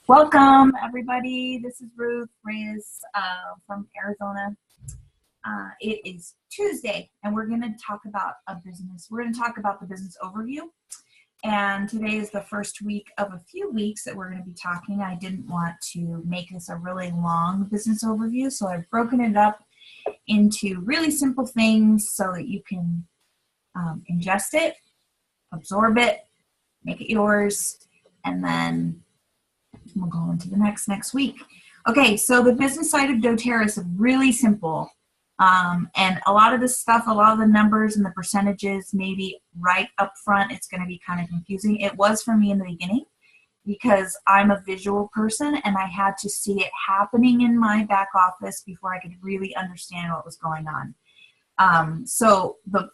Welcome, everybody. This is Ruth Reyes from Arizona. It is Tuesday, and we're going to talk about a business. We're going to talk about the business overview. And today is the first week of a few weeks that we're going to be talking. I didn't want to make this a really long business overview, so I've broken it up into really simple things so that you can ingest it, absorb it, make it yours, and then we'll go on to the next week. Okay, so the business side of doTERRA is really simple. And a lot of this stuff, a lot of the numbers and the percentages, maybe right up front, it's going to be kind of confusing. It was for me in the beginning because I'm a visual person and I had to see it happening in my back office before I could really understand what was going on. So the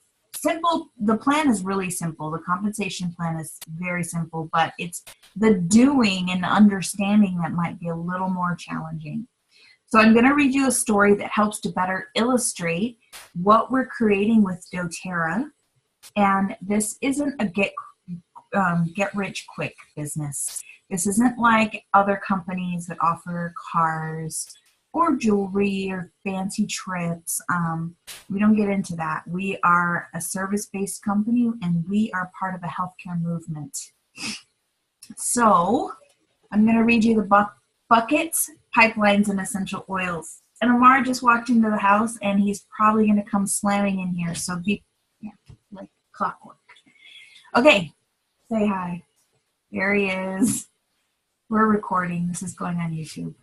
plan is really simple. The compensation plan is very simple, but it's the doing and the understanding that might be a little more challenging. So I'm going to read you a story that helps to better illustrate what we're creating with doTERRA. And this isn't a get rich quick business. This isn't like other companies that offer cars or jewelry or fancy trips. We don't get into that. We are a service-based company and we are part of a healthcare movement. So I'm going to read you the buckets, pipelines, and essential oils. And Amar just walked into the house and he's probably going to come slamming in here. So be like clockwork. Okay, say hi. There he is. We're recording. This is going on YouTube.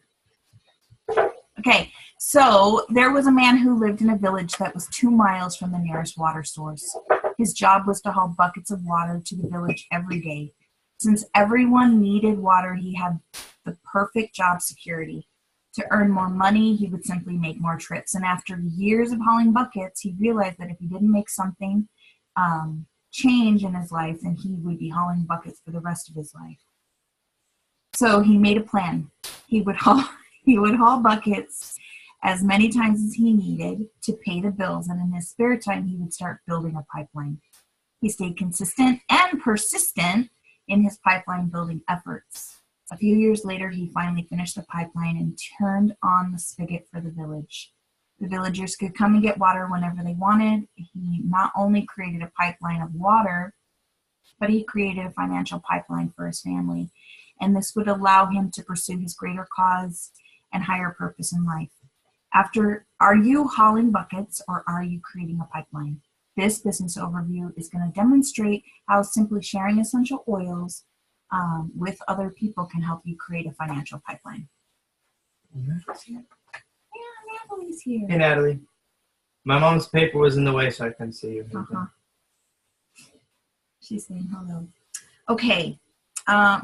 Okay, so there was a man who lived in a village that was 2 miles from the nearest water source. His job was to haul buckets of water to the village every day. Since everyone needed water, he had the perfect job security. To earn more money, he would simply make more trips. And after years of hauling buckets, he realized that if he didn't make something change in his life, then he would be hauling buckets for the rest of his life. So he made a plan. He would haul buckets as many times as he needed to pay the bills, and in his spare time, he would start building a pipeline. He stayed consistent and persistent in his pipeline building efforts. A few years later, he finally finished the pipeline and turned on the spigot for the village. The villagers could come and get water whenever they wanted. He not only created a pipeline of water, but he created a financial pipeline for his family. And this would allow him to pursue his greater cause and higher purpose in life. Are you hauling buckets or are you creating a pipeline? This business overview is going to demonstrate how simply sharing essential oils with other people can help you create a financial pipeline. Yeah, Natalie's here. Hey, Natalie. My mom's paper was in the way, so I couldn't see you. She's saying hello. Okay.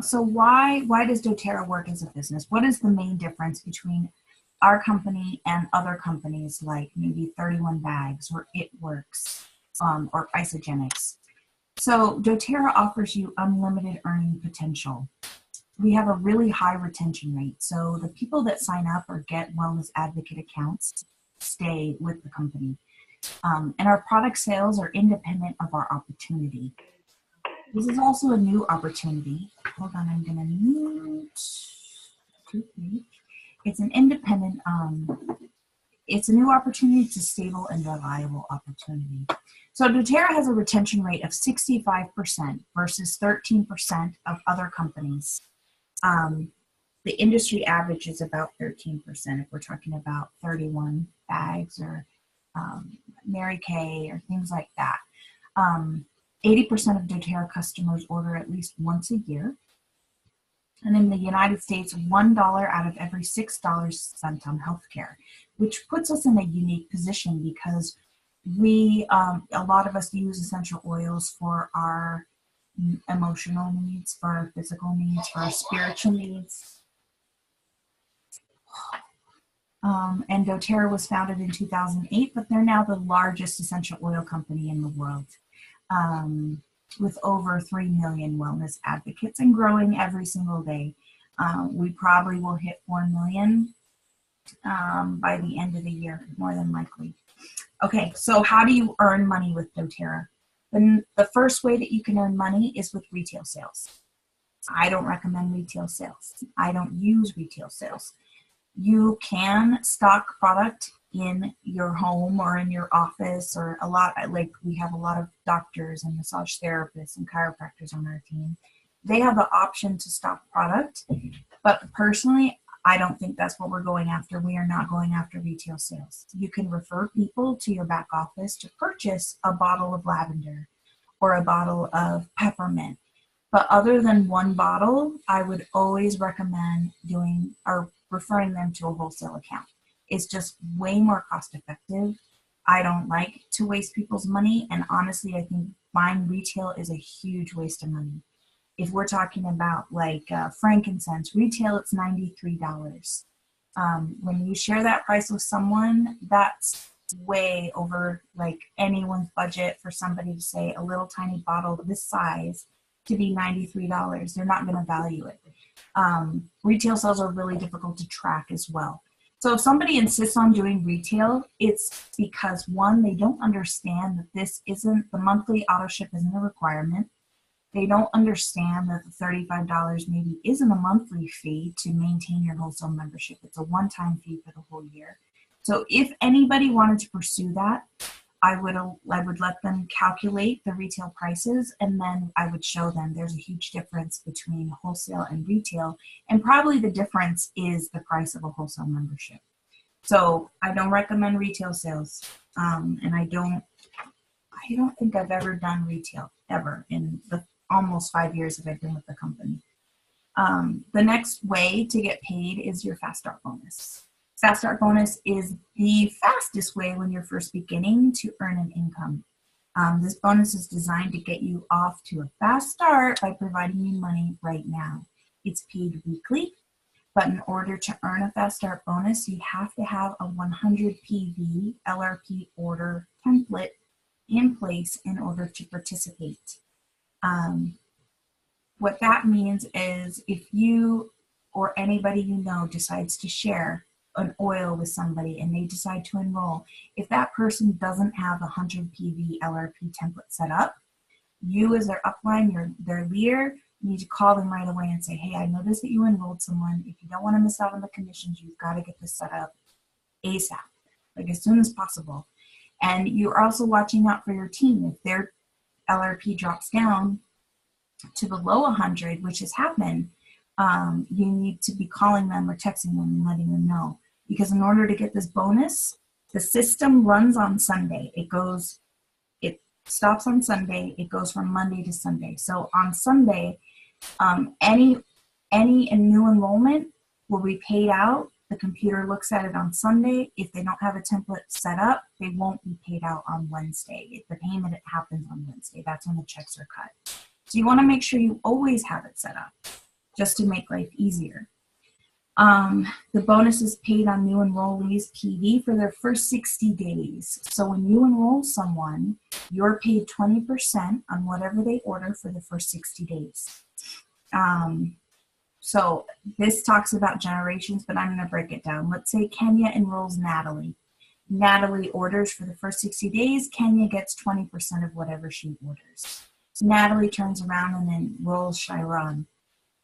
So why does doTERRA work as a business? What is the main difference between our company and other companies like maybe 31 Bags or It Works or Isogenics? So doTERRA offers you unlimited earning potential. We have a really high retention rate. So the people that sign up or get wellness advocate accounts stay with the company. And our product sales are independent of our opportunity. This is also a new opportunity. Hold on, I'm going to mute. It's an independent, it's a new opportunity. It's a stable and reliable opportunity. So doTERRA has a retention rate of 65% versus 13% of other companies. The industry average is about 13% if we're talking about 31 Bags or Mary Kay or things like that. 80% of doTERRA customers order at least once a year. And in the United States, $1 out of every $6 is spent on healthcare, which puts us in a unique position because a lot of us use essential oils for our emotional needs, for our physical needs, for our spiritual needs. And doTERRA was founded in 2008, but they're now the largest essential oil company in the world. With over 3 million wellness advocates and growing every single day. We probably will hit 4 million by the end of the year, more than likely. Okay, so how do you earn money with doTERRA? The first way that you can earn money is with retail sales. I don't recommend retail sales. I don't use retail sales. You can stock product in your home or in your office, or a lot, like we have a lot of doctors and massage therapists and chiropractors on our team. They have the option to stock product, but personally, I don't think that's what we're going after. We are not going after retail sales. You can refer people to your back office to purchase a bottle of lavender or a bottle of peppermint. But other than one bottle, I would always recommend doing or referring them to a wholesale account. It's just way more cost effective. I don't like to waste people's money. And honestly, I think buying retail is a huge waste of money. If we're talking about like frankincense, retail, it's $93. When you share that price with someone, that's way over like anyone's budget for somebody to say a little tiny bottle this size to be $93. They're not going to value it. Retail sales are really difficult to track as well. So if somebody insists on doing retail, it's because one, they don't understand that this isn't, the monthly auto ship isn't a requirement. They don't understand that the $35 maybe isn't a monthly fee to maintain your wholesale membership. It's a one-time fee for the whole year. So if anybody wanted to pursue that, I would let them calculate the retail prices, and then I would show them there's a huge difference between wholesale and retail, and probably the difference is the price of a wholesale membership. So I don't recommend retail sales, and I don't think I've ever done retail ever in the almost 5 years that I've been with the company. The next way to get paid is your fast start bonus. Fast start bonus is the fastest way when you're first beginning to earn an income. This bonus is designed to get you off to a fast start by providing you money right now. It's paid weekly, but in order to earn a fast start bonus, you have to have a 100 PV LRP order template in place in order to participate. What that means is if you or anybody you know decides to share an oil with somebody and they decide to enroll, if that person doesn't have a 100 PV LRP template set up, you as their upline, their leader, need to call them right away and say, hey, I noticed that you enrolled someone. If you don't want to miss out on the commissions, you've got to get this set up ASAP, like as soon as possible. And you're also watching out for your team. If their LRP drops down to below 100, which has happened, you need to be calling them or texting them and letting them know. Because in order to get this bonus, the system runs on Sunday. It stops on Sunday. It goes from Monday to Sunday. So on Sunday, any new enrollment will be paid out. The computer looks at it on Sunday. If they don't have a template set up, they won't be paid out on Wednesday. The payment happens on Wednesday. That's when the checks are cut. So you want to make sure you always have it set up just to make life easier. The bonus is paid on new enrollees PV for their first 60 days. So when you enroll someone, you're paid 20% on whatever they order for the first 60 days. So this talks about generations, but I'm going to break it down. Let's say Kenya enrolls Natalie. Natalie orders for the first 60 days. Kenya gets 20% of whatever she orders. So Natalie turns around and enrolls Chiron.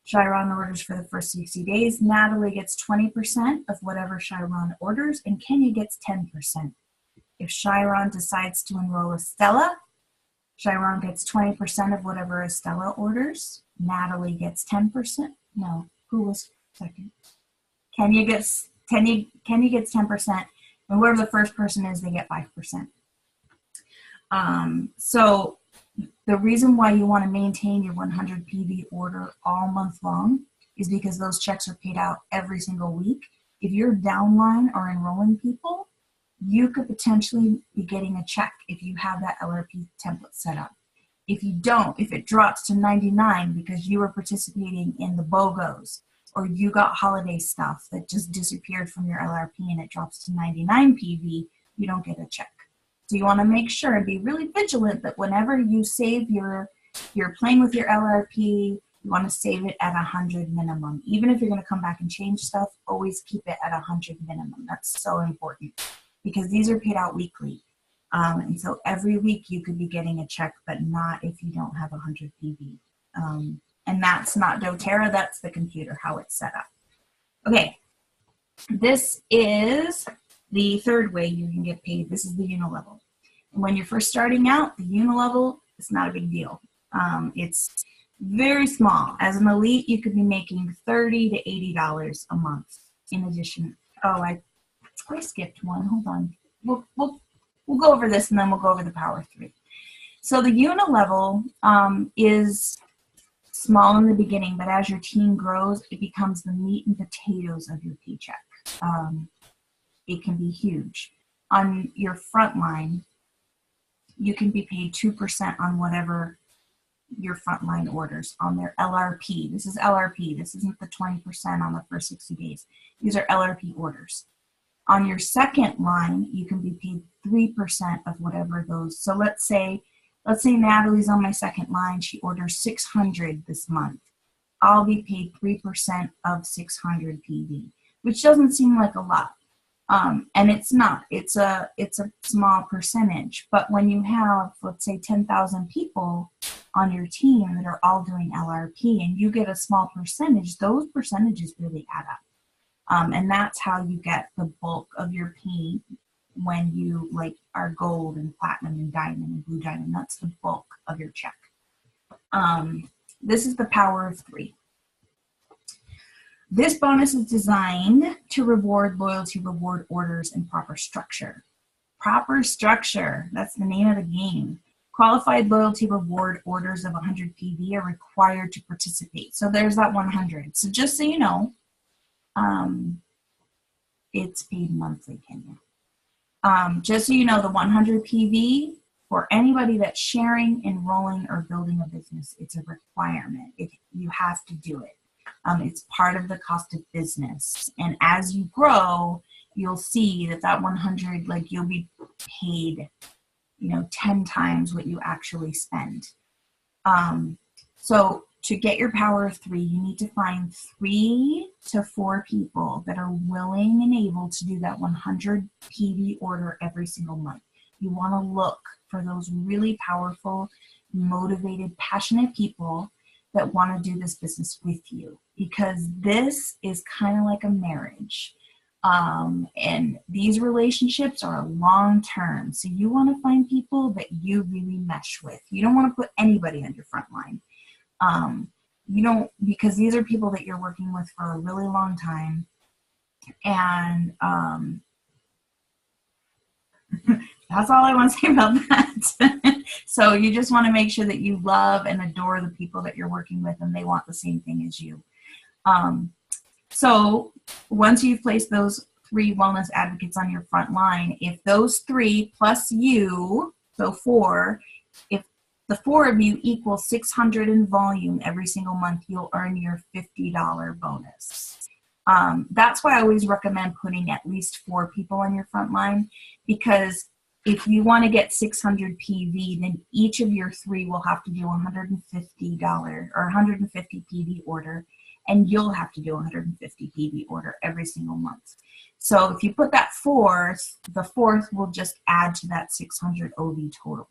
Chiron orders for the first 60 days. Natalie gets 20% of whatever Chiron orders, and Kenya gets 10%. If Chiron decides to enroll Estella, Chiron gets 20% of whatever Estella orders. Natalie gets 10%. No, who was second? Kenya gets 10%, and whoever the first person is, they get 5%. So the reason why you want to maintain your 100 PV order all month long is because those checks are paid out every single week. If you're downline or enrolling people, you could potentially be getting a check if you have that LRP template set up. If you don't, if it drops to 99 because you were participating in the BOGOs, or you got holiday stuff that just disappeared from your LRP and it drops to 99 PV, you don't get a check. So you want to make sure and be really vigilant that whenever you save you're playing with your LRP, you want to save it at 100 minimum. Even if you're going to come back and change stuff, always keep it at 100 minimum. That's so important because these are paid out weekly. And so every week you could be getting a check, but not if you don't have 100 PV. And that's not doTERRA, that's the computer, how it's set up. Okay, this is the third way you can get paid. This is the unilevel. And when you're first starting out, the unilevel is not a big deal. It's very small. As an elite, you could be making $30 to $80 a month. In addition, oh, I skipped one. Hold on. We'll go over this and then we'll go over the power of 3. So the unilevel is small in the beginning, but as your team grows, it becomes the meat and potatoes of your paycheck. It can be huge. On your front line, you can be paid 2% on whatever your frontline orders on their LRP. This is LRP. This isn't the 20% on the first 60 days. These are LRP orders. On your second line, you can be paid 3% of whatever those. So let's say Natalie's on my second line. She orders 600 this month. I'll be paid 3% of 600 PV, which doesn't seem like a lot. And it's not. It's a small percentage. But when you have, let's say, 10,000 people on your team that are all doing LRP and you get a small percentage, those percentages really add up. And that's how you get the bulk of your pay when you are gold and platinum and diamond and blue diamond. That's the bulk of your check. This is the power of 3. This bonus is designed to reward loyalty reward orders in proper structure. Proper structure, that's the name of the game. Qualified loyalty reward orders of 100 PV are required to participate. So there's that 100. So just so you know, it's paid monthly, Kenya. Just so you know, the 100 PV, for anybody that's sharing, enrolling, or building a business, it's a requirement. You have to do it. It's part of the cost of business. And as you grow, you'll see that 100, you'll be paid, 10 times what you actually spend. So to get your power of 3, you need to find 3 to 4 people that are willing and able to do that 100 PV order every single month. You want to look for those really powerful, motivated, passionate people that want to do this business with you, because this is kind of like a marriage. And these relationships are long term. So you want to find people that you really mesh with. You don't want to put anybody on your front line. Because these are people that you're working with for a really long time. And that's all I want to say about that. So you just want to make sure that you love and adore the people that you're working with and they want the same thing as you. So once you've placed those 3 wellness advocates on your front line, if those 3 plus you, so 4, if the 4 of you equal 600 in volume every single month, you'll earn your $50 bonus. That's why I always recommend putting at least 4 people on your front line, because if you want to get 600 PV, then each of your 3 will have to do $150 or 150 PV order, and you'll have to do 150 PV order every single month. So if you put that 4th, the 4th will just add to that 600 OV total.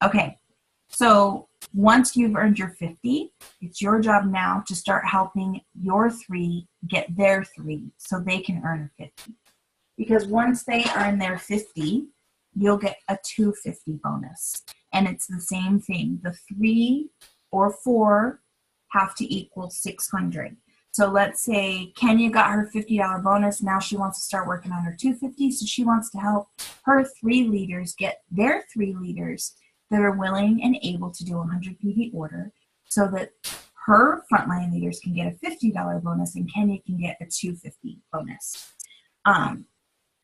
Okay, so once you've earned your 50, it's your job now to start helping your 3 get their 3 so they can earn a 50. Because once they earn their 50, you'll get a 250 bonus. And it's the same thing. The 3 or 4 have to equal 600. So let's say Kenya got her $50 bonus. Now she wants to start working on her 250. So she wants to help her 3 leaders get their 3 leaders that are willing and able to do a 100 PV order, so that her frontline leaders can get a $50 bonus and Kenya can get a 250 bonus.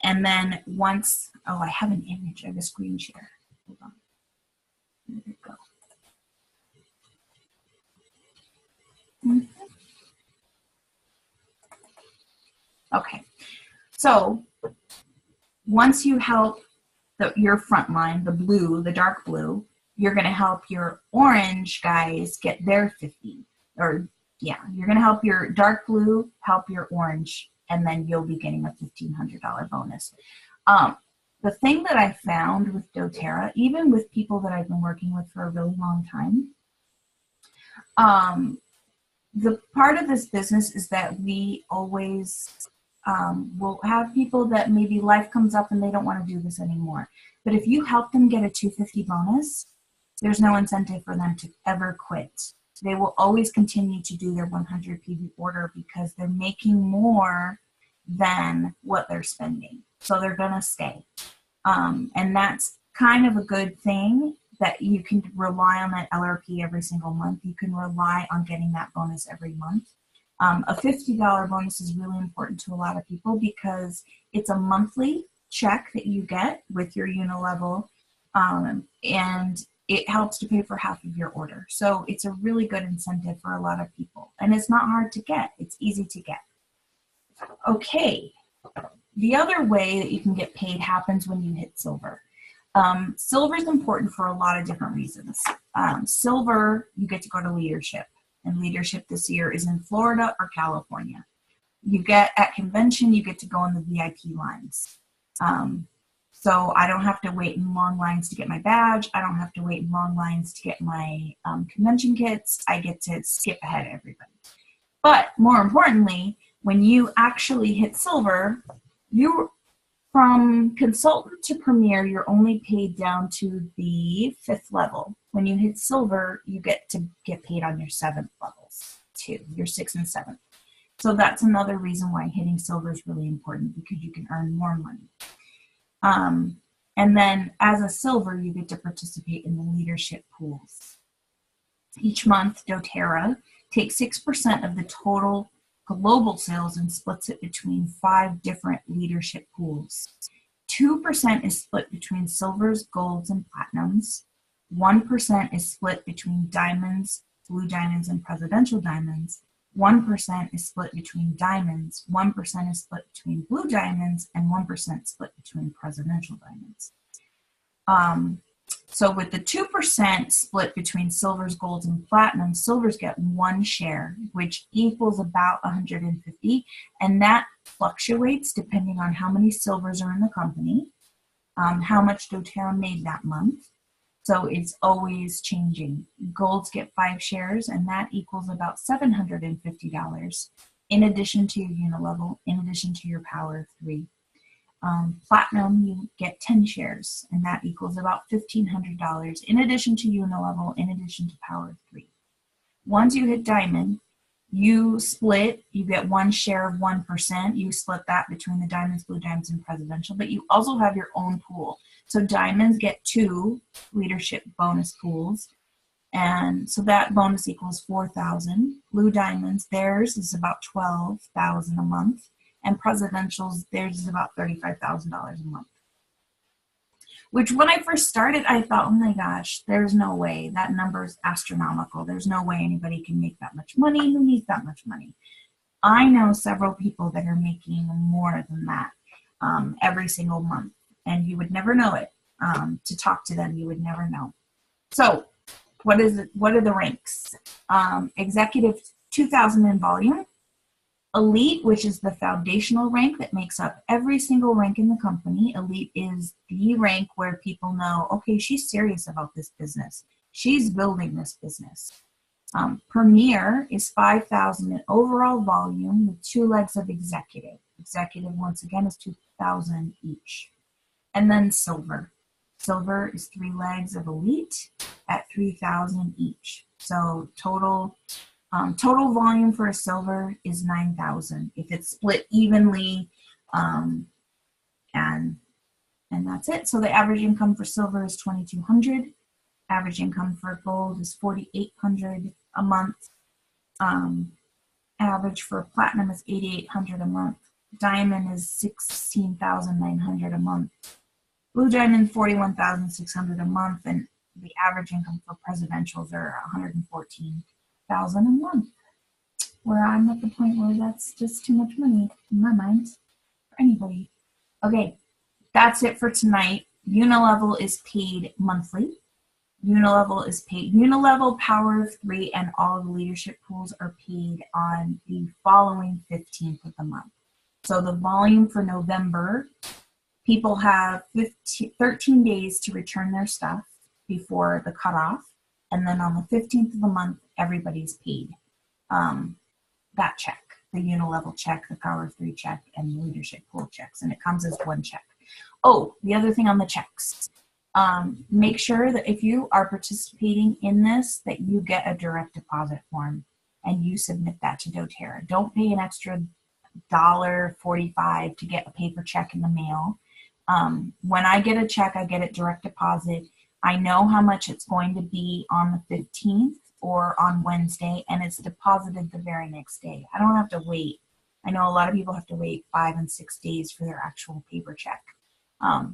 And then once, I have an image of a screen share. Hold on. There we go. Okay, so once you help your front line, the blue, the dark blue, you're going to help your orange guys get their 50. Or, yeah, you're going to help your dark blue, help your orange, and then you'll be getting a $1,500 bonus. The thing that I found with doTERRA, even with people that I've been working with for a really long time, The part of this business is that we always will have people that maybe life comes up and they don't want to do this anymore. But if you help them get a 250 bonus, there's no incentive for them to ever quit. They will always continue to do their 100 PV order because they're making more than what they're spending. So they're going to stay. And that's kind of a good thing, that you can rely on that LRP every single month. You can rely on getting that bonus every month. A $50 bonus is really important to a lot of people because it's a monthly check that you get with your unilevel, and it helps to pay for half of your order. So it's a really good incentive for a lot of people. And it's not hard to get. It's easy to get. Okay. The other way that you can get paid happens when you hit silver. Silver is important for a lot of different reasons. Silver, you get to go to leadership. And leadership this year is in Florida or California. You get at convention, you get to go in the VIP lines. So I don't have to wait in long lines to get my badge. I don't have to wait in long lines to get my convention kits. I get to skip ahead of everybody. But more importantly, when you actually hit silver, you, from consultant to premier, you're only paid down to the 5th level. When you hit silver, you get to get paid on your 7th levels too, your 6th and 7th. So that's another reason why hitting silver is really important, because you can earn more money. And then as a silver, you get to participate in the leadership pools. Each month, doTERRA takes 6% of the total global sales and splits it between 5 different leadership pools. 2% is split between silvers, golds, and platinums. 1% is split between diamonds, blue diamonds, and presidential diamonds. 1% is split between diamonds, 1% is split between blue diamonds, and 1% split between presidential diamonds. So with the 2% split between silvers, golds, and platinums, silvers get 1 share, which equals about 150, and that fluctuates depending on how many silvers are in the company, how much doTERRA made that month. So it's always changing. Golds get 5 shares, and that equals about $750 in addition to your unilevel, in addition to your power of 3. Platinum, you get 10 shares, and that equals about $1,500 in addition to unilevel, in addition to power of 3. Once you hit diamond, you split, you get 1 share of 1%. You split that between the diamonds, blue diamonds, and presidential, but you also have your own pool. So diamonds get 2 leadership bonus pools, and so that bonus equals $4,000. Blue diamonds, theirs is about $12,000 a month, and presidentials, theirs is about $35,000 a month. Which when I first started, I thought, oh my gosh, there's no way. That number is astronomical. There's no way anybody can make that much money. Who needs that much money? I know several people that are making more than that every single month, and you would never know it. To talk to them, you would never know. So what is it? What are the ranks? Executive, 2,000 in volume. Elite, which is the foundational rank that makes up every single rank in the company. Elite is the rank where people know, okay, she's serious about this business. She's building this business. Premier is 5,000 in overall volume with 2 legs of executive. Executive, once again, is 2,000 each. And then silver. Silver is 3 legs of elite at 3,000 each. So total volume for a silver is 9,000 if it's split evenly, and that's it. So the average income for silver is 2,200. Average income for gold is 4,800 a month. Average for platinum is 8,800 a month. Diamond is 16,900 a month. Blue diamond 41,600 a month, and the average income for presidentials are 114,000 a month. Where I'm at the point where that's just too much money in my mind for anybody. Okay, that's it for tonight. Unilevel is paid monthly. Unilevel is paid. Unilevel, Power of 3, and all of the leadership pools are paid on the following 15th of the month. So the volume for November, people have 13 days to return their stuff before the cutoff. And then on the 15th of the month, everybody's paid that check, the unilevel check, the Power of Three check, and the leadership pool checks. And it comes as one check. Oh, the other thing on the checks, make sure that if you are participating in this, that you get a direct deposit form and you submit that to doTERRA. Don't pay an extra $1.45 to get a paper check in the mail. When I get a check, I get it direct deposit. I know how much it's going to be on the 15th or on Wednesday, and it's deposited the very next day. I don't have to wait. I know a lot of people have to wait 5 and 6 days for their actual paper check.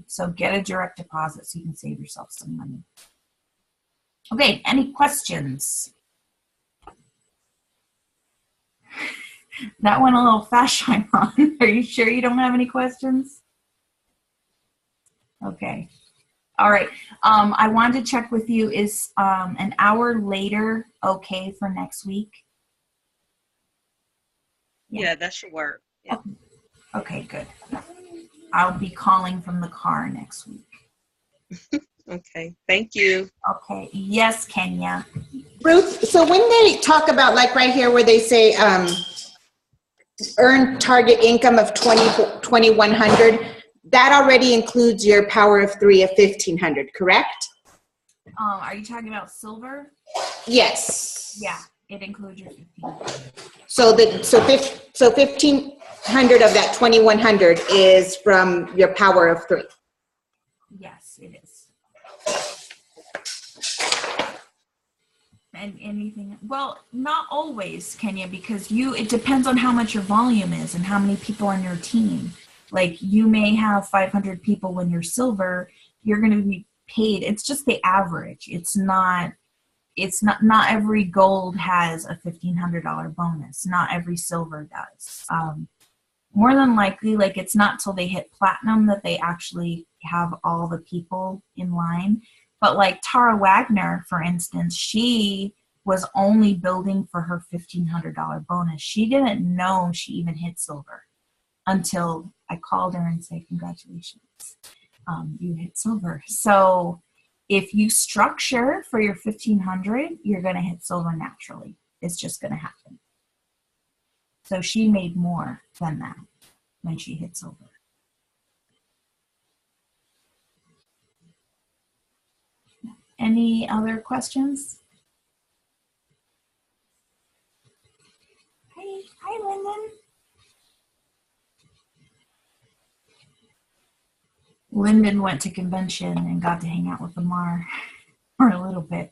So get a direct deposit so you can save yourself some money. Okay, any questions? That went a little fast, Chiron. Are you sure you don't have any questions? Okay. All right. I wanted to check with you, is an hour later okay for next week? Yeah, that should work. Yeah. Okay, good. I'll be calling from the car next week. Okay, thank you. Okay. Yes, Kenya. Ruth, so when they talk about, like right here where they say earn target income of 2,100, that already includes your Power of Three of 1,500, correct? Are you talking about silver? Yes. Yeah, it includes your 15. So 1,500 of that 2,100 is from your Power of Three. Yes, it is. And anything, well, not always, Kenya, because it depends on how much your volume is and how many people on your team. Like, you may have 500 people when you're silver, you're going to be paid. It's just the average. It's not every gold has a $1,500 bonus. Not every silver does. More than likely, like, it's not till they hit platinum that they actually have all the people in line. But like Tara Wagner, for instance, she was only building for her $1,500 bonus. She didn't know she even hit silver until I called her and said, congratulations, you hit silver. So if you structure for your 1,500, you're going to hit silver naturally. It's just going to happen. So she made more than that when she hit silver. Any other questions? Hi, Lyndon. Lyndon went to convention and got to hang out with Lamar for a little bit.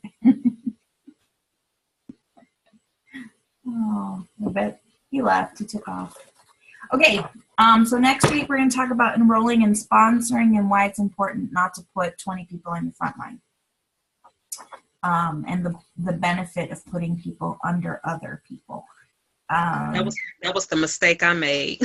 Oh, I bet he left. He took off. Okay, so next week we're going to talk about enrolling and sponsoring and why it's important not to put 20 people in the front line. And the benefit of putting people under other people. That was the mistake I made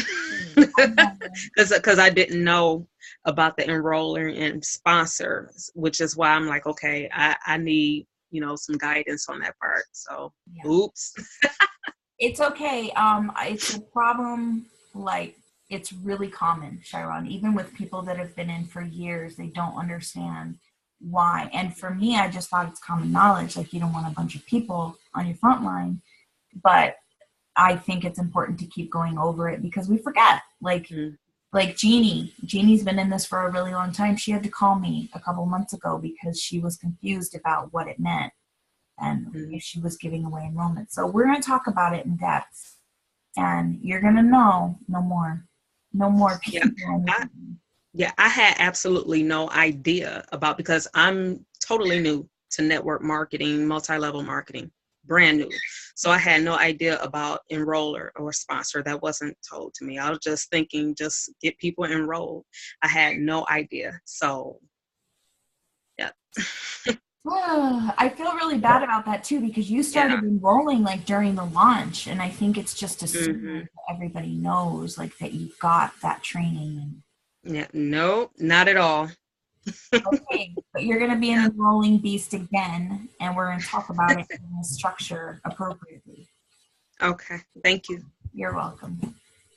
because I didn't know about the enroller and sponsor, which is why I'm like, okay, I need some guidance on that part. So, yeah. Oops. It's okay. It's a problem. Like, it's really common, Chiron. Even with people that have been in for years, they don't understand why. And for me, I just thought it's common knowledge. Like, you don't want a bunch of people on your front line, but I think it's important to keep going over it because we forget. Like Jeannie's been in this for a really long time. She had to call me a couple months ago because she was confused about what it meant and if she was giving away enrollment. So we're going to talk about it in depth, and you're going to know no more people. Yeah, I had absolutely no idea about, because I'm totally new to network marketing, multi-level marketing, brand new. So I had no idea about enroller or sponsor. That wasn't told to me. I was just thinking, just get people enrolled. I had no idea. So, yeah. I feel really bad about that too, because you started enrolling like during the launch, and I think it's just assumed that everybody knows like that you got that training. Yeah, no, not at all. Okay, but you're going to be an enrolling beast again, and we're going to talk about it in the structure appropriately. Okay, thank you. You're welcome.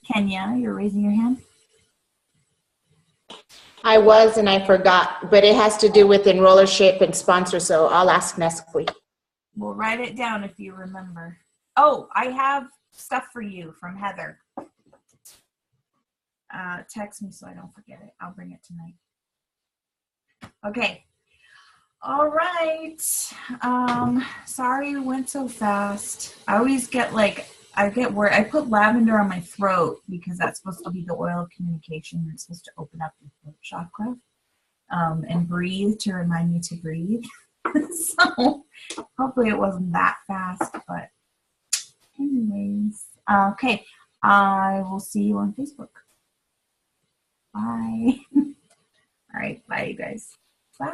Kenya, you're raising your hand? I was, and I forgot, but it has to do with enrollership and sponsor, so I'll ask next week. We'll write it down if you remember. Oh, I have stuff for you from Heather. Text me so I don't forget it. I'll bring it tonight. Okay. All right. Sorry it went so fast. I always get I get worried. I put lavender on my throat because that's supposed to be the oil of communication. It's supposed to open up your throat chakra. And breathe to remind me to breathe. So hopefully it wasn't that fast, but anyways. Okay. I will see you on Facebook. Bye. All right. Bye, you guys. Bye.